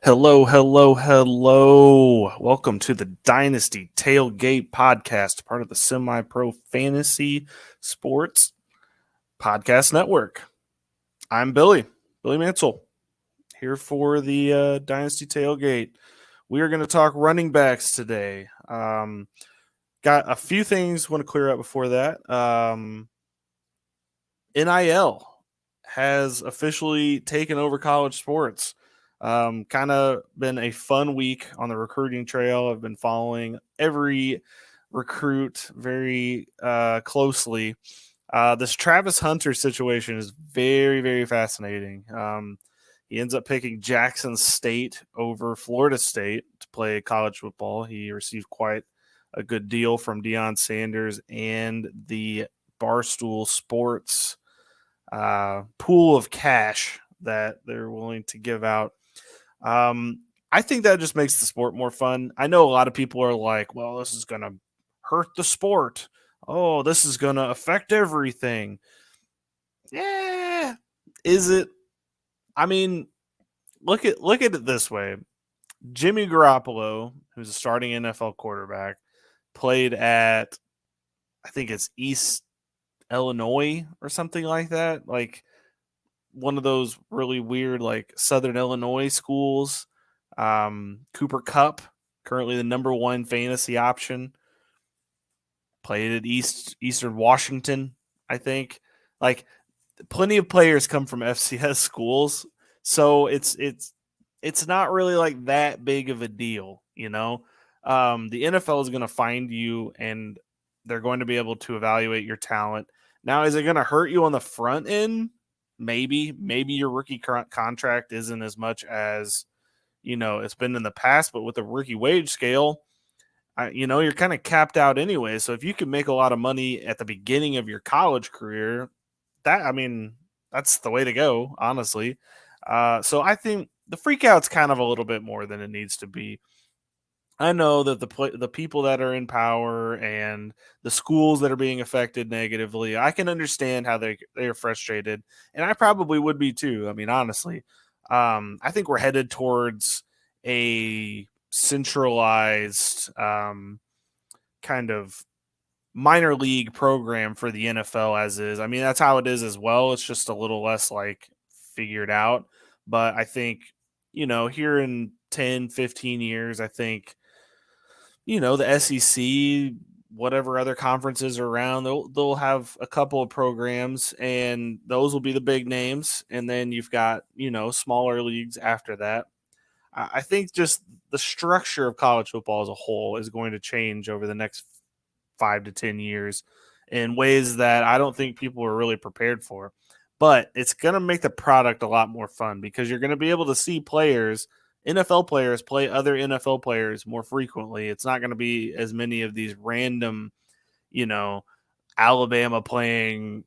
Hello, hello, hello. Welcome to the Dynasty Tailgate Podcast, part of the Semi Pro Fantasy Sports Podcast Network. I'm Billy Mansell, here for the Dynasty Tailgate. We are going to talk running backs today. Got a few things I want to clear up before that. NIL has officially taken over college sports. Kind of been a fun week on the recruiting trail. I've been following every recruit very closely. This Travis Hunter situation is very, very fascinating. He ends up picking Jackson State over Florida State to play college football. He received quite a good deal from Deion Sanders and the Barstool Sports pool of cash that they're willing to give out. I think that just makes the sport more fun. I know a lot of people are like, well, this is going to hurt the sport. Oh, this is going to affect everything. Yeah. Is it? I mean, look at it this way. Jimmy Garoppolo, who's a starting NFL quarterback, played at I think it's East Illinois or something like that. Like one of those really weird, like Southern Illinois schools. Cooper Kupp, currently the number one fantasy option, played at Eastern Washington, I think. Like plenty of players come from FCS schools, so it's not really like that big of a deal, you know. The NFL is going to find you, and they're going to be able to evaluate your talent. Now, is it going to hurt you on the front end? Maybe your rookie contract isn't as much as it's been in the past, but with the rookie wage scale, you're kind of capped out anyway. So if you can make a lot of money at the beginning of your college career, that's the way to go, honestly. So I think the freak out's kind of a little bit more than it needs to be. I know that the people that are in power and the schools that are being affected negatively, I can understand how they're frustrated, and I probably would be too. I mean, honestly, I think we're headed towards a centralized kind of minor league program for the NFL as is. I mean, that's how it is as well. It's just a little less like figured out, but I think here in 10, 15 years, I think the SEC, whatever other conferences are around, they'll have a couple of programs, and those will be the big names. And then you've got smaller leagues after that. I think just the structure of college football as a whole is going to change over the next 5 to 10 years in ways that I don't think people are really prepared for. But it's going to make the product a lot more fun because you're going to be able to see players, NFL players, play other NFL players more frequently. It's not going to be as many of these random, Alabama playing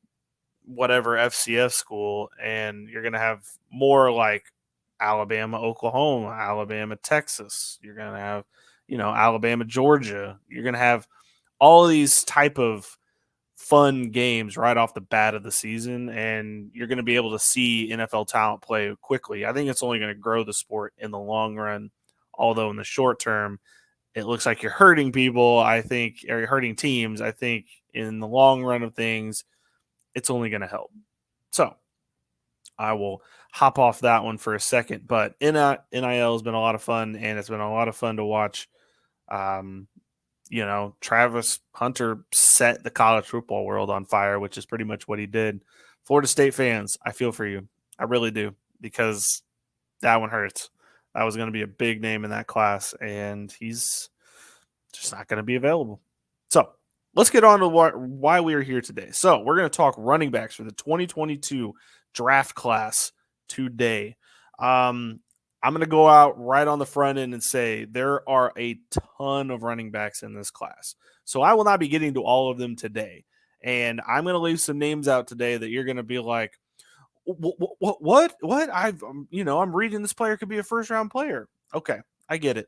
whatever FCS school, and you're going to have more like Alabama, Oklahoma, Alabama, Texas. You're going to have, Alabama, Georgia. You're going to have all these type of fun games right off the bat of the season, and you're going to be able to see NFL talent play quickly. I think it's only going to grow the sport in the long run, although in the short term, it looks like you're hurting people, I think, or you're hurting teams. I think in the long run of things, it's only going to help. So I will hop off that one for a second, but NIL has been a lot of fun, and it's been a lot of fun to watch. Travis Hunter set the college football world on fire, which is pretty much what he did. Florida State fans, I feel for you. I really do, because that one hurts. That was going to be a big name in that class, and he's just not going to be available. So let's get on to why we are here today. So we're going to talk running backs for the 2022 draft class today. I'm going to go out right on the front end and say there are a ton of running backs in this class. So I will not be getting to all of them today. And I'm going to leave some names out today that you're going to be like, what? I'm reading this player could be a first round player. Okay, I get it.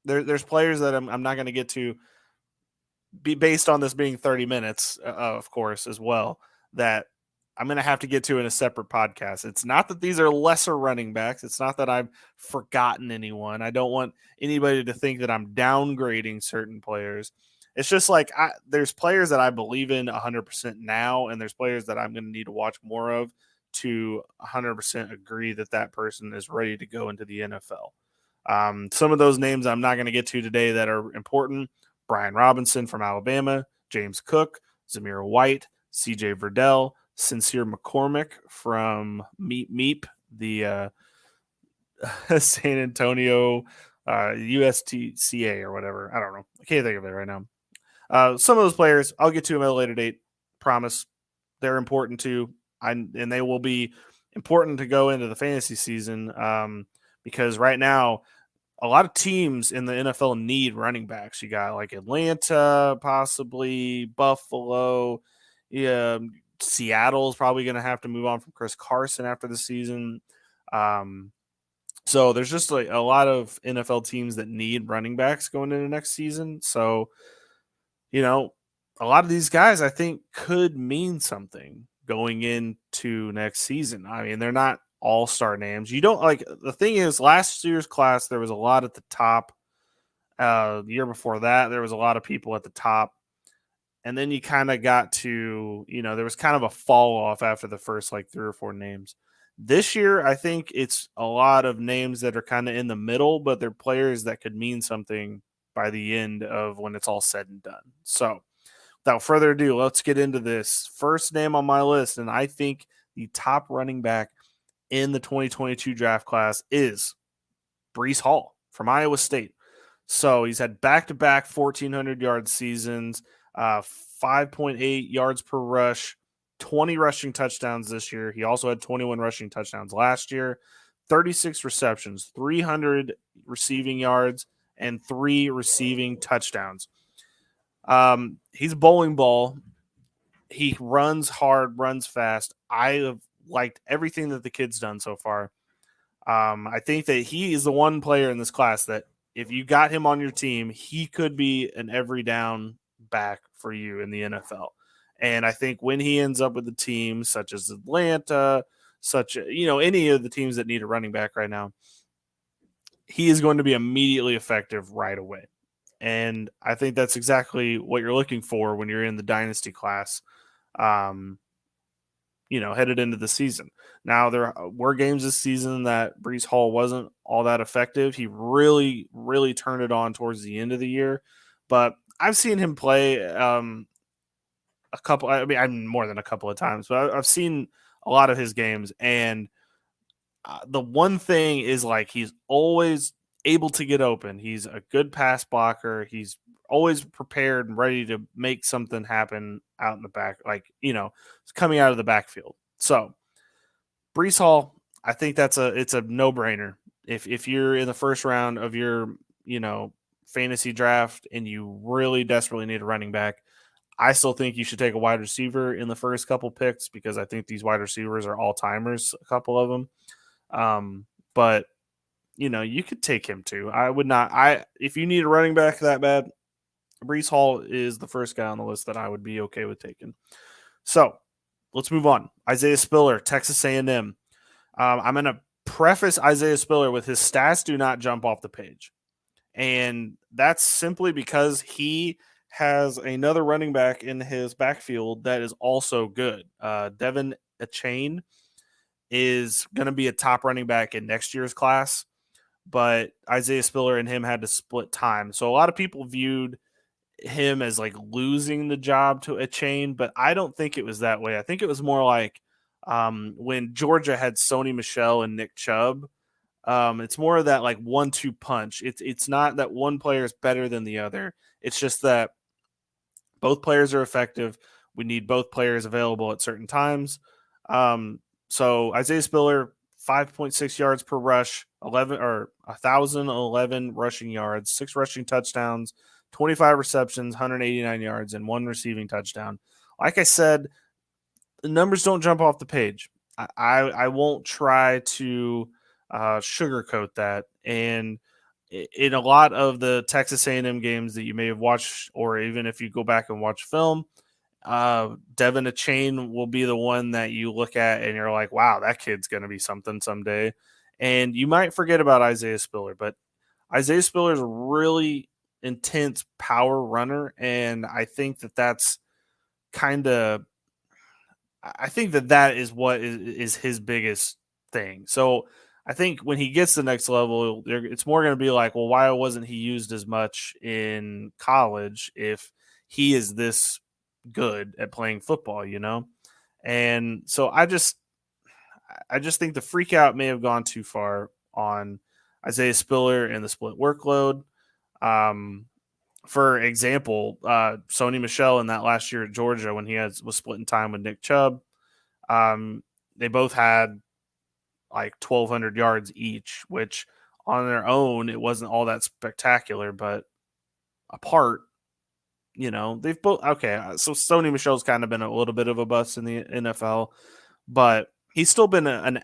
There's players that I'm not going to get to be based on this being 30 minutes, of course, as well, that I'm going to have to get to in a separate podcast. It's not that these are lesser running backs. It's not that I've forgotten anyone. I don't want anybody to think that I'm downgrading certain players. It's just like there's players that I believe in 100% now, and there's players that I'm going to need to watch more of to 100% agree that that person is ready to go into the NFL. Some of those names I'm not going to get to today that are important: Brian Robinson from Alabama, James Cook, Zamir White, CJ Verdell, Sincere McCormick from Meep, the San Antonio USTCA or whatever. I don't know. I can't think of it right now. Some of those players, I'll get to them at a later date. Promise. They're important too. And they will be important to go into the fantasy season because right now, a lot of teams in the NFL need running backs. You got like Atlanta, possibly Buffalo. Yeah, Seattle's probably going to have to move on from Chris Carson after the season. So there's just like a lot of NFL teams that need running backs going into next season. So, a lot of these guys I think could mean something going into next season. I mean, they're not all-star names. You don't like the thing is last year's class, there was a lot at the top. The year before that, there was a lot of people at the top. And then you kind of got to, there was kind of a fall off after the first like 3 or 4 names. This year, I think it's a lot of names that are kind of in the middle, but they're players that could mean something by the end of when it's all said and done. So without further ado, let's get into this first name on my list. And I think the top running back in the 2022 draft class is Breece Hall from Iowa State. So he's had back-to-back 1,400-yard seasons, 5.8 yards per rush, 20 rushing touchdowns this year. He also had 21 rushing touchdowns last year, 36 receptions, 300 receiving yards, and 3 receiving touchdowns. He's a bowling ball. He runs hard, runs fast. I have liked everything that the kid's done so far. I think that he is the one player in this class that if you got him on your team, he could be an every down back for you in the NFL. And I think when he ends up with a team such as Atlanta, any of the teams that need a running back right now, he is going to be immediately effective right away. And I think that's exactly what you're looking for when you're in the Dynasty class, headed into the season. Now, there were games this season that Breece Hall wasn't all that effective. He really, really turned it on towards the end of the year. But I've seen him play more than a couple of times, but I've seen a lot of his games. And the one thing is like he's always able to get open. He's a good pass blocker. He's always prepared and ready to make something happen out in the back, coming out of the backfield. So Breece Hall, I think it's a no-brainer. If you're in the first round of your, fantasy draft and you really desperately need a running back, I still think you should take a wide receiver in the first couple picks because I think these wide receivers are all-timers, a couple of them. But you could take him too. I would not. If you need a running back that bad, Breece Hall is the first guy on the list that I would be okay with taking. So let's move on. Isaiah Spiller, Texas A&M. I'm going to preface Isaiah Spiller with his stats do not jump off the page. And that's simply because he has another running back in his backfield that is also good. Devin Achane is going to be a top running back in next year's class, but Isaiah Spiller and him had to split time. So a lot of people viewed him as like losing the job to Achane, but I don't think it was that way. I think it was more like when Georgia had Sony Michel and Nick Chubb. It's more of that like 1-2 punch. It's not that one player is better than the other. It's just that both players are effective. We need both players available at certain times. So Isaiah Spiller, 5.6 yards per rush, 1,011 rushing yards, 6 rushing touchdowns, 25 receptions, 189 yards, and 1 receiving touchdown. Like I said, the numbers don't jump off the page. I won't try to sugarcoat that. And in a lot of the Texas A&M games that you may have watched, or even if you go back and watch film, Devin Achane will be the one that you look at and you're like, wow, that kid's going to be something someday. And you might forget about Isaiah Spiller, but Isaiah Spiller is a really intense power runner. And I think that that's kind of, I think that that is what is his biggest thing. So I think when he gets to the next level, it's more going to be like, well, why wasn't he used as much in college if he is this good at playing football, you know? And so I just think the freak out may have gone too far on Isaiah Spiller and the split workload. For example, Sony Michel in that last year at Georgia when he was splitting time with Nick Chubb, they both had like 1,200 yards each, which on their own it wasn't all that spectacular, but apart, they've both okay. So Sony Michel's kind of been a little bit of a bust in the NFL, but he's still been a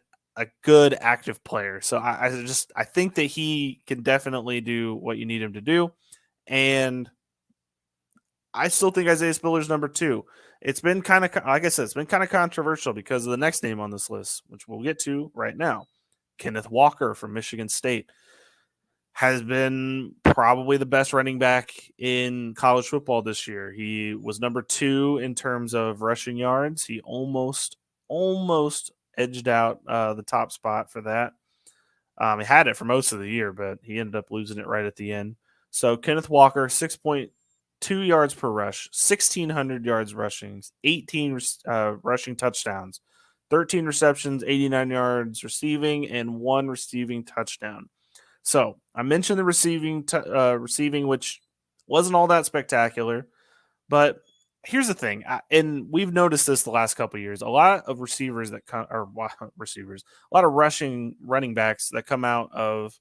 good active player. So I think that he can definitely do what you need him to do, and I still think Isaiah Spiller's number 2. It's been kind of, like I said, it's been kind of controversial because of the next name on this list, which we'll get to right now. Kenneth Walker from Michigan State has been probably the best running back in college football this year. He was number 2 in terms of rushing yards. He almost edged out the top spot for that. He had it for most of the year, but he ended up losing it right at the end. So Kenneth Walker, 6.2 yards per rush, 1,600 yards rushing, 18 rushing touchdowns, 13 receptions, 89 yards receiving, and 1 receiving touchdown. So I mentioned the receiving, which wasn't all that spectacular. But here's the thing, and we've noticed this the last couple of years. A lot of receivers that come, or receivers, a lot of running backs that come out of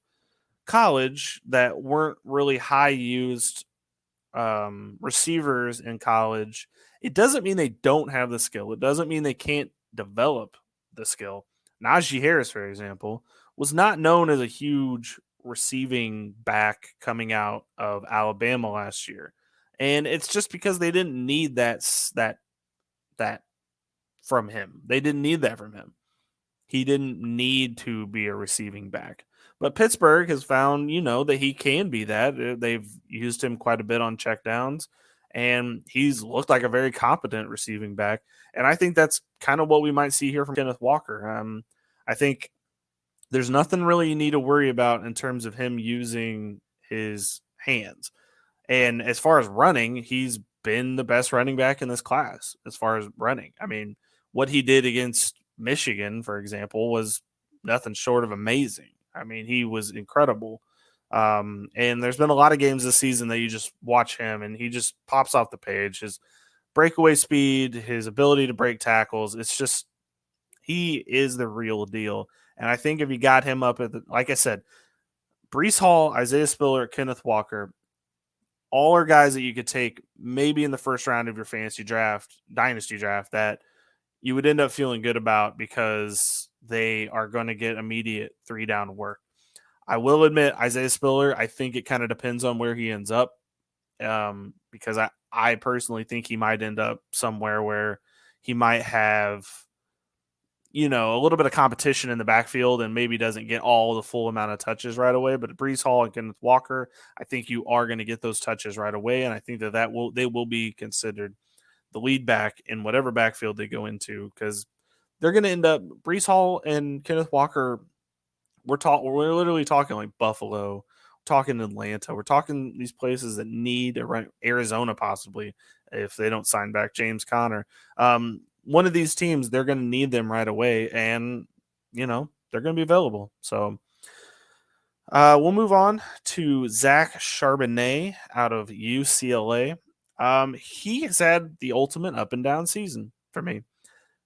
college that weren't really high used receivers in college. It doesn't mean they don't have the skill. It doesn't mean they can't develop the skill. Najee Harris, for example, was not known as a huge receiving back coming out of Alabama last year. And it's just because they didn't need that from him. They didn't need that from him. He didn't need to be a receiving back. But Pittsburgh has found, that he can be that. They've used him quite a bit on checkdowns, and he's looked like a very competent receiving back. And I think that's kind of what we might see here from Kenneth Walker. I think there's nothing really you need to worry about in terms of him using his hands. And as far as running, he's been the best running back in this class as far as running. I mean, what he did against Michigan, for example, was nothing short of amazing. I mean, he was incredible. And there's been a lot of games this season that you just watch him and he just pops off the page. His breakaway speed, his ability to break tackles, it's just, he is the real deal. And I think if you got him up at like I said, Breece Hall, Isaiah Spiller, Kenneth Walker, all are guys that you could take maybe in the first round of your fantasy draft, dynasty draft, that you would end up feeling good about because they are going to get immediate 3-down work. I will admit, Isaiah Spiller, I think it kind of depends on where he ends up, because I personally think he might end up somewhere where he might have, a little bit of competition in the backfield and maybe doesn't get all the full amount of touches right away. But Breece Hall and Kenneth Walker, I think you are going to get those touches right away, and I think that they will be considered the lead back in whatever backfield they go into, because they're going to end up Breece Hall and Kenneth Walker. We're literally talking like Buffalo, we're talking Atlanta, we're talking these places that need Arizona possibly if they don't sign back James Conner. One of these teams, they're going to need them right away, and they're going to be available. So we'll move on to Zach Charbonnet out of UCLA. He has had the ultimate up and down season for me.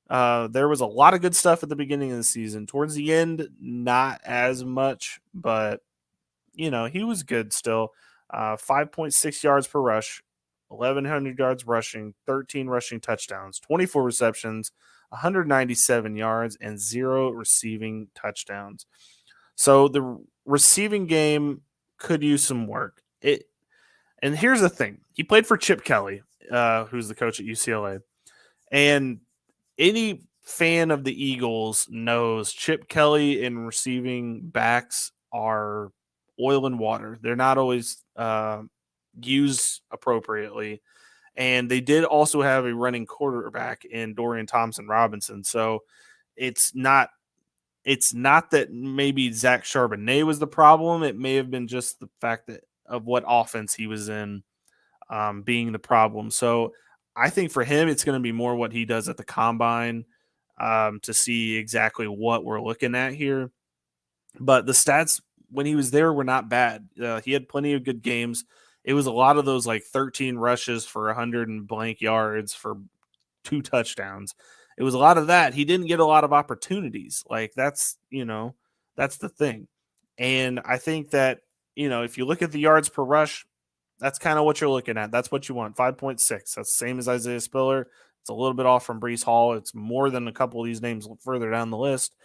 There was a lot of good stuff at the beginning of the season. Towards the end, not as much, but he was good still. 5.6 yards per rush, 1,100 yards rushing, 13 rushing touchdowns, 24 receptions, 197 yards, and 0 receiving touchdowns. So the receiving game could use some work. And here's the thing. He played for Chip Kelly, who's the coach at UCLA. And any fan of the Eagles knows Chip Kelly and receiving backs are oil and water. They're not always used appropriately. And they did also have a running quarterback in Dorian Thompson Robinson. So it's not that maybe Zach Charbonnet was the problem. It may have been just the fact that of what offense he was in being the problem. So I think for him, it's going to be more what he does at the combine to see exactly what we're looking at here. But the stats when he was there were not bad. He had plenty of good games. It was a lot of those like 13 rushes for 100 and blank yards for 2 touchdowns. It was a lot of that. He didn't get a lot of opportunities. Like that's the thing. And I think that, if you look at the yards per rush, that's kind of what you're looking at. That's what you want. 5.6. That's the same as Isaiah Spiller. It's a little bit off from Breece Hall. It's more than a couple of these names further down the list.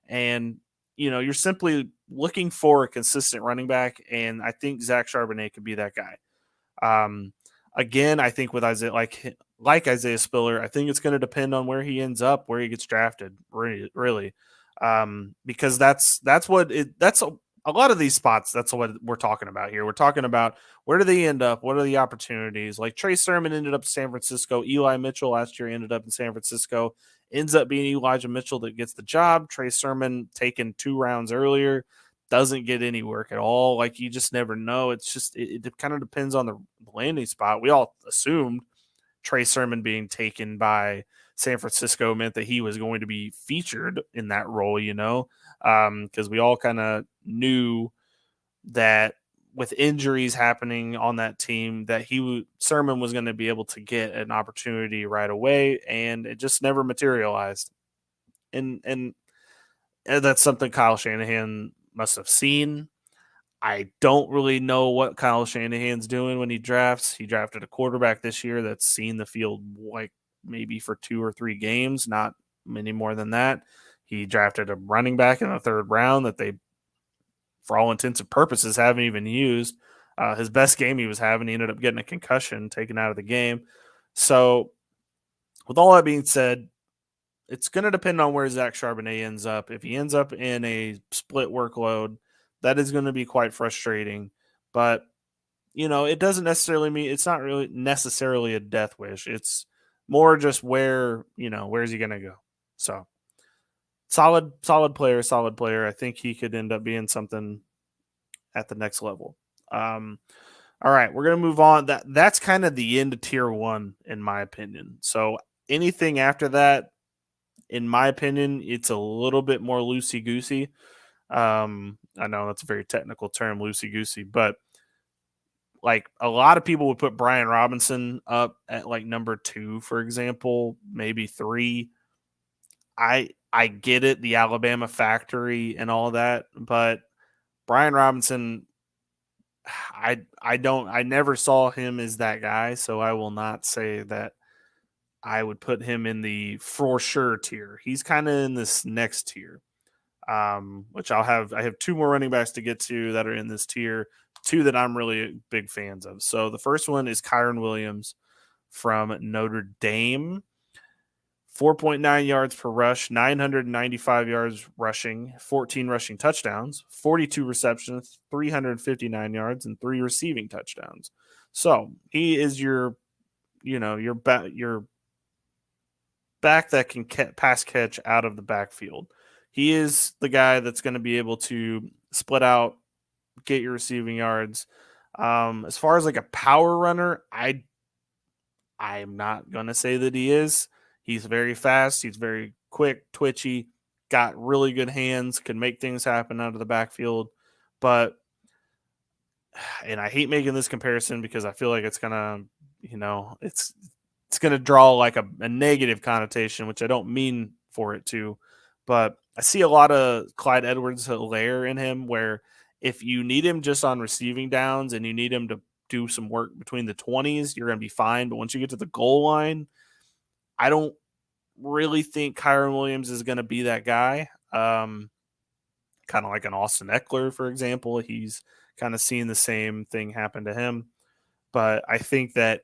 And, you're simply looking for a consistent running back. And I think Zach Charbonnet could be that guy. Again, I think with Isaiah, like Isaiah Spiller, I think it's going to depend on where he ends up, where he gets drafted, really. Because that's a lot of these spots. That's what we're talking about here. We're talking about where do they end up? What are the opportunities? Like Trey Sermon ended up in San Francisco. Eli Mitchell last year ended up in San Francisco. Ends up being Elijah Mitchell that gets the job. Trey Sermon taken 2 rounds earlier. Doesn't get any work at all. Like you just never know. It's just it kind of depends on the landing spot. We all assumed Trey Sermon being taken by San Francisco meant that he was going to be featured in that role, because we all kind of knew that with injuries happening on that team that Sermon was going to be able to get an opportunity right away, and it just never materialized. And that's something Kyle Shanahan must have seen. I don't really know what Kyle Shanahan's doing when he drafts. He drafted a quarterback this year that's seen the field like maybe for 2 or 3 games, not many more than that. He drafted a running back in the 3rd round that they, for all intents and purposes, haven't even used. His best game he was having, he ended up getting a concussion, taken out of the game. So with all that being said, it's going to depend on where Zach Charbonnet ends up. If he ends up in a split workload, that is going to be quite frustrating. But, it doesn't necessarily mean it's not really necessarily a death wish. It's more just where's he going to go? So solid player. I think he could end up being something at the next level. All right, we're going to move on. That's kind of the end of tier 1, in my opinion. So anything after that, in my opinion, it's a little bit more loosey-goosey. I know that's a very technical term, loosey-goosey, but like a lot of people would put Brian Robinson up at like number 2, for example, maybe 3. I get it, the Alabama factory and all that, but Brian Robinson, I never saw him as that guy, so I will not say that I would put him in the for sure tier. He's kind of in this next tier, which I have 2 more running backs to get to that are in this tier, 2 that I'm really big fans of. So the first one is Kyren Williams from Notre Dame. 4.9 yards per rush, 995 yards rushing, 14 rushing touchdowns, 42 receptions, 359 yards, and 3 receiving touchdowns. So he is your back that can pass catch out of the backfield. He is the guy that's going to be able to split out, get your receiving yards. As far as like a power runner, I'm not going to say that he is. He's very fast. He's very quick, twitchy, got really good hands, can make things happen out of the backfield. But, and I hate making this comparison because I feel like it's going to, it's going to draw like a negative connotation, which I don't mean for it to. But I see a lot of Clyde Edwards-Helaire in him where if you need him just on receiving downs and you need him to do some work between the 20s, you're going to be fine. But once you get to the goal line, I don't really think Kyren Williams is going to be that guy. Kind of like an Austin Eckler, for example. He's kind of seeing the same thing happen to him. But I think that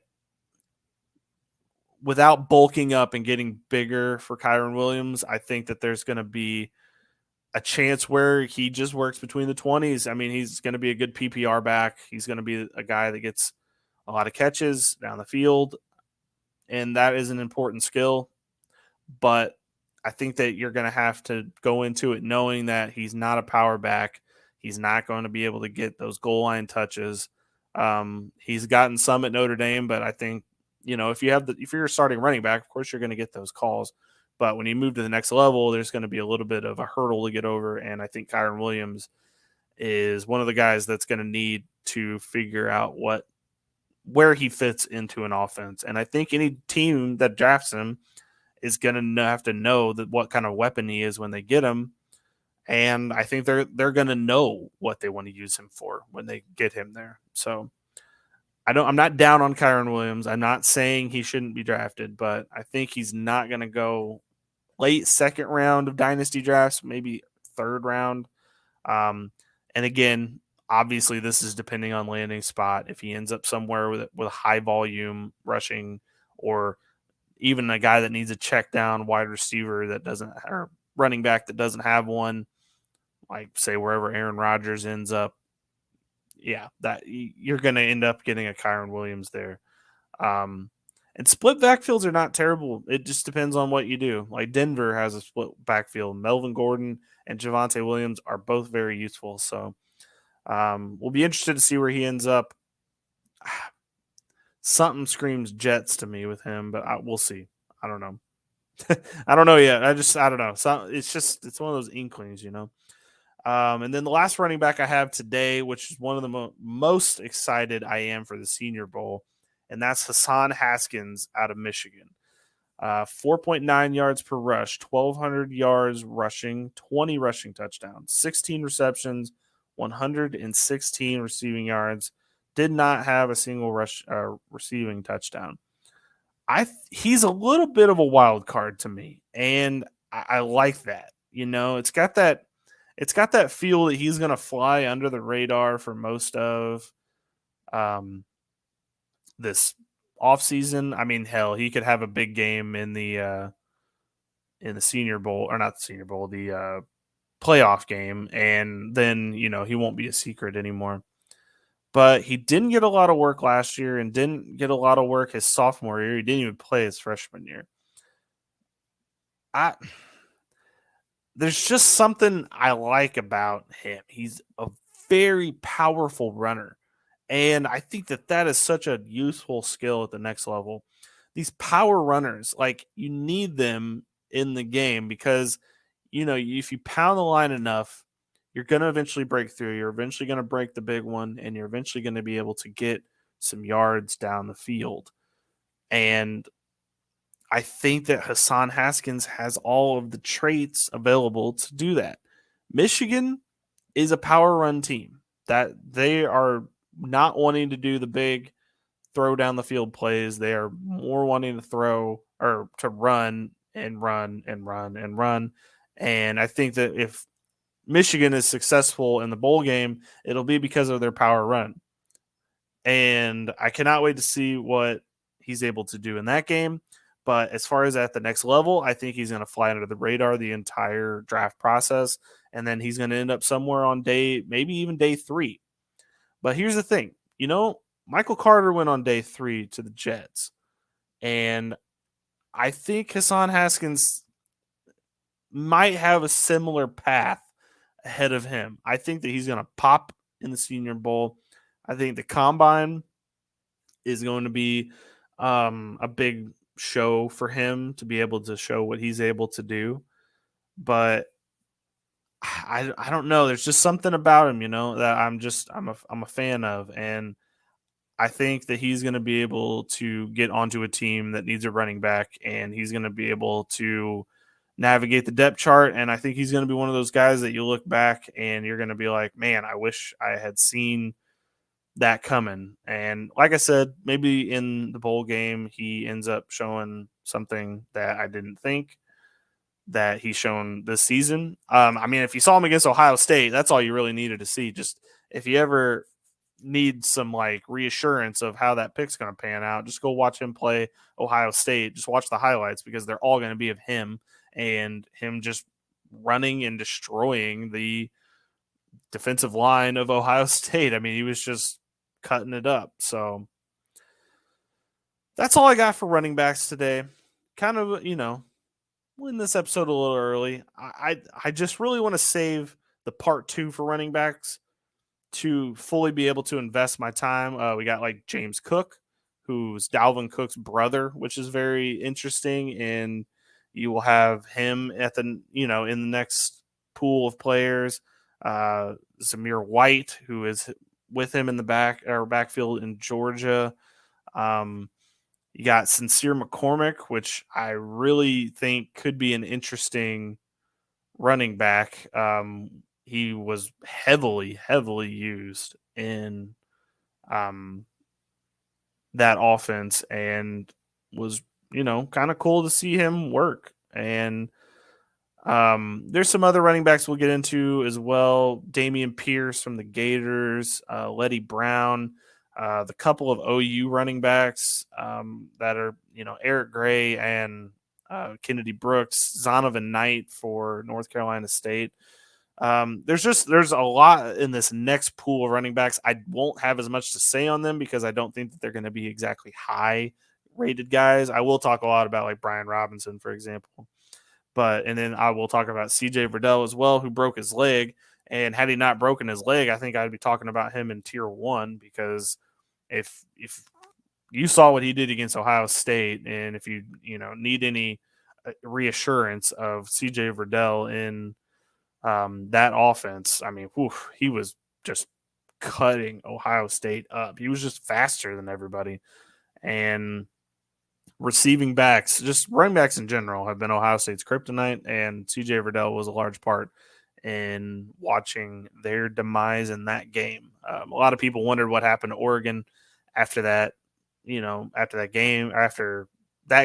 without bulking up and getting bigger for Kyren Williams, I think that there's going to be a chance where he just works between the 20s. I mean, he's going to be a good PPR back. He's going to be a guy that gets a lot of catches down the field, and that is an important skill. But I think that you're going to have to go into it knowing that he's not a power back. He's not going to be able to get those goal line touches. He's gotten some at Notre Dame, but I think, if you're a starting running back, of course you're going to get those calls. But when you move to the next level, there's going to be a little bit of a hurdle to get over. And I think Kyren Williams is one of the guys that's going to need to figure out where he fits into an offense. And I think any team that drafts him is going to have to know that what kind of weapon he is when they get him. And I think they're going to know what they want to use him for when they get him there. So I'm not down on Kyren Williams. I'm not saying he shouldn't be drafted, but I think he's not going to go late second round of dynasty drafts, maybe third round. And again, obviously this is depending on landing spot. If he ends up somewhere with a high volume rushing, or even a guy that needs a check down wide receiver or running back that doesn't have one, like say wherever Aaron Rodgers ends up, that you're going to end up getting a Kyren Williams there. And split backfields are not terrible. It just depends on what you do. Like Denver has a split backfield. Melvin Gordon and Javonte Williams are both very useful. So we'll be interested to see where he ends up. Something screams Jets to me with him, but we'll see. I don't know. I don't know yet. I don't know. So it's one of those inklings, And then the last running back I have today, which is one of the most excited I am for the Senior Bowl, and that's Hassan Haskins out of Michigan. 4.9 yards per rush, 1,200 yards rushing, 20 rushing touchdowns, 16 receptions, 116 receiving yards. Did not have a single receiving touchdown. He's a little bit of a wild card to me, and I like that. It's got that feel that he's going to fly under the radar for most of this offseason. I mean, hell, he could have a big game in the Senior Bowl, or not the Senior Bowl, the playoff game, and then he won't be a secret anymore. But he didn't get a lot of work last year and didn't get a lot of work his sophomore year. He didn't even play his freshman year. There's just something I like about him. He's a very powerful runner. And I think that is such a useful skill at the next level. These power runners, you need them in the game because, if you pound the line enough, you're going to eventually break through. You're eventually going to break the big one, and you're eventually going to be able to get some yards down the field. And I think that Hassan Haskins has all of the traits available to do that. Michigan is a power run team that they are not wanting to do the big throw down the field plays. They are more wanting to throw or to run and run and run and run. And I think that if Michigan is successful in the bowl game, it'll be because of their power run. And I cannot wait to see what he's able to do in that game. But as far as at the next level, I think he's going to fly under the radar the entire draft process. And then he's going to end up somewhere on maybe even day 3. But here's the thing, Michael Carter went on day 3 to the Jets. And I think Hassan Haskins might have a similar path ahead of him. I think that he's going to pop in the Senior Bowl. I think the Combine is going to be a big show for him to be able to show what he's able to do. But I don't know. There's just something about him, that I'm a fan of. And I think that he's going to be able to get onto a team that needs a running back, and he's going to be able to navigate the depth chart. And I think he's going to be one of those guys that you look back and you're going to be like, man, I wish I had seen that coming. And like I said, maybe in the bowl game, he ends up showing something that I didn't think that he's shown this season. I mean, if you saw him against Ohio State, that's all you really needed to see. Just if you ever need some like reassurance of how that pick's going to pan out, just go watch him play Ohio State. Just watch the highlights because they're all going to be of him and him just running and destroying the defensive line of Ohio State. I mean, he was just cutting it up. So that's all I got for running backs today. Kind of, in this episode a little early. I just really want to save the part 2 for running backs to fully be able to invest my time. We got like James Cook, who's Dalvin Cook's brother, which is very interesting. And you will have him at the, in the next pool of players. Zamir White, who is with him in the backfield in Georgia. You got Sincere McCormick, which I really think could be an interesting running back. He was heavily used in that offense and was, kind of cool to see him work. And there's some other running backs we'll get into as well. Dameon Pierce from the Gators, Letty Brown, the couple of OU running backs that are, Eric Gray and Kennedy Brooks, Zonovan Knight for North Carolina State. There's a lot in this next pool of running backs. I won't have as much to say on them because I don't think that they're going to be exactly high rated guys. I will talk a lot about like Brian Robinson, for example. And then I will talk about CJ Verdell as well, who broke his leg. And had he not broken his leg, I think I'd be talking about him in tier 1 because if you saw what he did against Ohio State, and if you need any reassurance of CJ Verdell in that offense, I mean, he was just cutting Ohio State up. He was just faster than everybody. And receiving backs, just running backs in general, have been Ohio State's kryptonite, and CJ Verdell was a large part in watching their demise in that game. A lot of people wondered what happened to Oregon after that, after that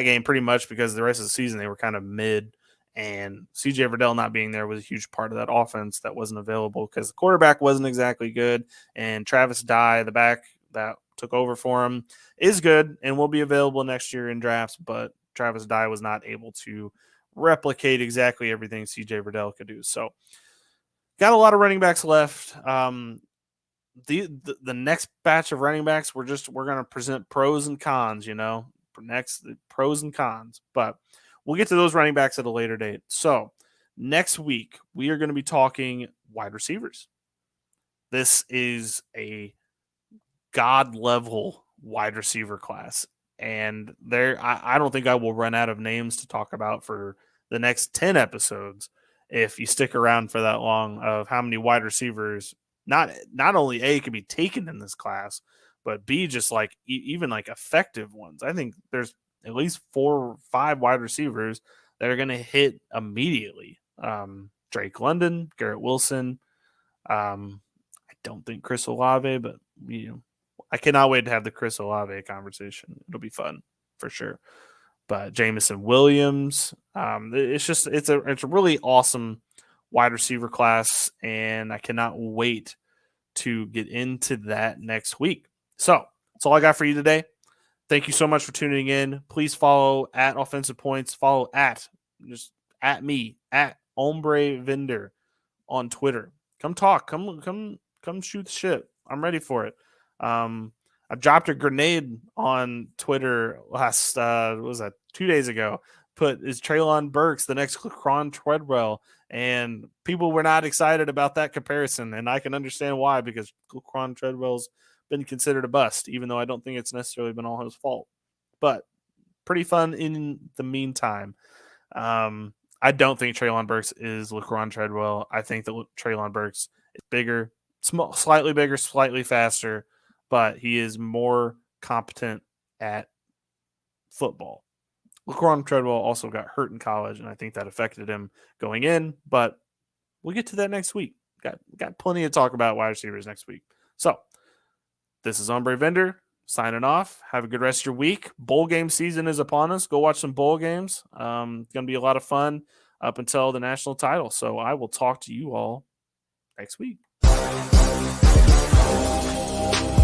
game, pretty much because the rest of the season they were kind of mid, and CJ Verdell not being there was a huge part of that offense that wasn't available because the quarterback wasn't exactly good, and Travis Dye, the back that took over for him, is good and will be available next year in drafts, but Travis Dye was not able to replicate exactly everything CJ Verdell could do. So got a lot of running backs left. The next batch of running backs, we're going to present pros and cons, next pros and cons, but we'll get to those running backs at a later date. So next week we are going to be talking wide receivers. This is a God level wide receiver class. And I don't think I will run out of names to talk about for the next 10 episodes if you stick around for that long, of how many wide receivers not only A could be taken in this class, but B just like even like effective ones. I think there's at least 4 or 5 wide receivers that are going to hit immediately. Drake London, Garrett Wilson. I don't think Chris Olave, but I cannot wait to have the Chris Olave conversation. It'll be fun for sure. But Jamison Williams, it's a really awesome wide receiver class, and I cannot wait to get into that next week. So that's all I got for you today. Thank you so much for tuning in. Please follow at Offensive Points. Follow at me at Hombre Vendor on Twitter. Come talk. Come shoot the shit. I'm ready for it. I dropped a grenade on Twitter last, 2 days ago. Is Treylon Burks the next Laquan Treadwell? And people were not excited about that comparison. And I can understand why, because Laquan Treadwell's been considered a bust, even though I don't think it's necessarily been all his fault. But pretty fun in the meantime. I don't think Treylon Burks is Laquan Treadwell. I think that Treylon Burks is bigger, slightly bigger, slightly faster, but he is more competent at football. Laquan Treadwell also got hurt in college, and I think that affected him going in, but we'll get to that next week. Got plenty to talk about wide receivers next week. So this is Hombre Vendor signing off. Have a good rest of your week. Bowl game season is upon us. Go watch some bowl games. It's going to be a lot of fun up until the national title. So I will talk to you all next week. Bye.